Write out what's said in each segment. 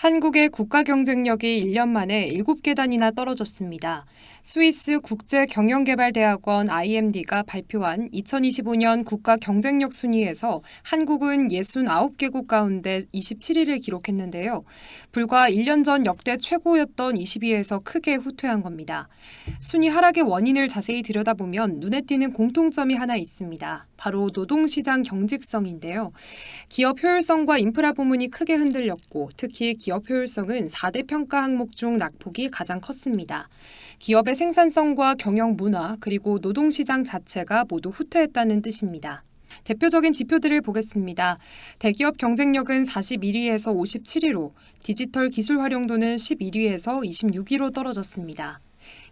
한국의 국가 경쟁력이 1년 만에 7계단이나 떨어졌습니다. 스위스 국제경영개발대학원 IMD가 발표한 2025년 국가 경쟁력 순위에서 한국은 69개국 가운데 27위를 기록했는데요. 불과 1년 전 역대 최고였던 20위에서 크게 후퇴한 겁니다. 순위 하락의 원인을 자세히 들여다보면 눈에 띄는 공통점이 하나 있습니다. 바로 노동시장 경직성인데요. 기업 효율성과 인프라 부문이 크게 흔들렸고 특히 기업 효율성은 4대 평가 항목 중 낙폭이 가장 컸습니다. 기업의 생산성과 경영 문화 그리고 노동시장 자체가 모두 후퇴했다는 뜻입니다. 대표적인 지표들을 보겠습니다. 대기업 경쟁력은 41위에서 57위로, 디지털 기술 활용도는 11위에서 26위로 떨어졌습니다.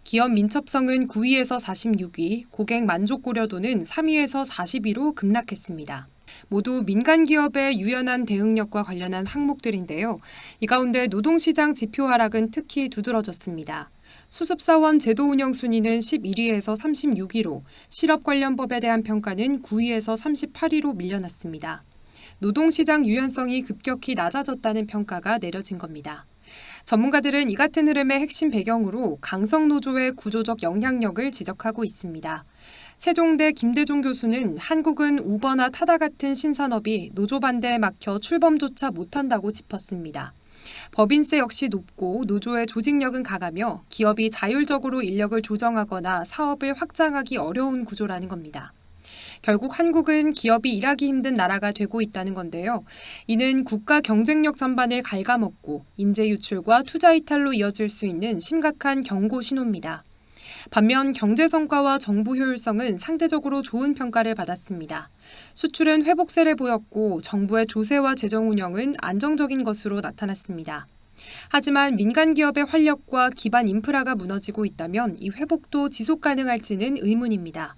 기업 민첩성은 9위에서 46위, 고객 만족 고려도는 3위에서 40위로 급락했습니다. 모두 민간 기업의 유연한 대응력과 관련한 항목들인데요. 이 가운데 노동시장 지표 하락은 특히 두드러졌습니다. 수습사원 제도 운영 순위는 11위에서 36위로, 실업 관련법에 대한 평가는 9위에서 38위로 밀려났습니다. 노동시장 유연성이 급격히 낮아졌다는 평가가 내려진 겁니다. 전문가들은 이 같은 흐름의 핵심 배경으로 강성노조의 구조적 영향력을 지적하고 있습니다. 세종대 김대중 교수는 한국은 우버나 타다 같은 신산업이 노조 반대에 막혀 출범조차 못한다고 짚었습니다. 법인세 역시 높고 노조의 조직력은 강하며 기업이 자율적으로 인력을 조정하거나 사업을 확장하기 어려운 구조라는 겁니다. 결국 한국은 기업이 일하기 힘든 나라가 되고 있다는 건데요. 이는 국가 경쟁력 전반을 갉아먹고 인재 유출과 투자 이탈로 이어질 수 있는 심각한 경고 신호입니다. 반면 경제 성과와 정부 효율성은 상대적으로 좋은 평가를 받았습니다. 수출은 회복세를 보였고 정부의 조세와 재정 운영은 안정적인 것으로 나타났습니다. 하지만 민간 기업의 활력과 기반 인프라가 무너지고 있다면 이 회복도 지속 가능할지는 의문입니다.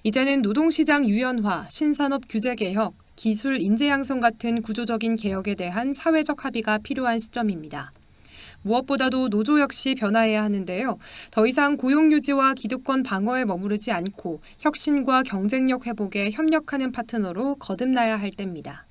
이제는 노동시장 유연화, 신산업 규제 개혁, 기술 인재 양성 같은 구조적인 개혁에 대한 사회적 합의가 필요한 시점입니다. 무엇보다도 노조 역시 변화해야 하는데요. 더 이상 고용 유지와 기득권 방어에 머무르지 않고 혁신과 경쟁력 회복에 협력하는 파트너로 거듭나야 할 때입니다.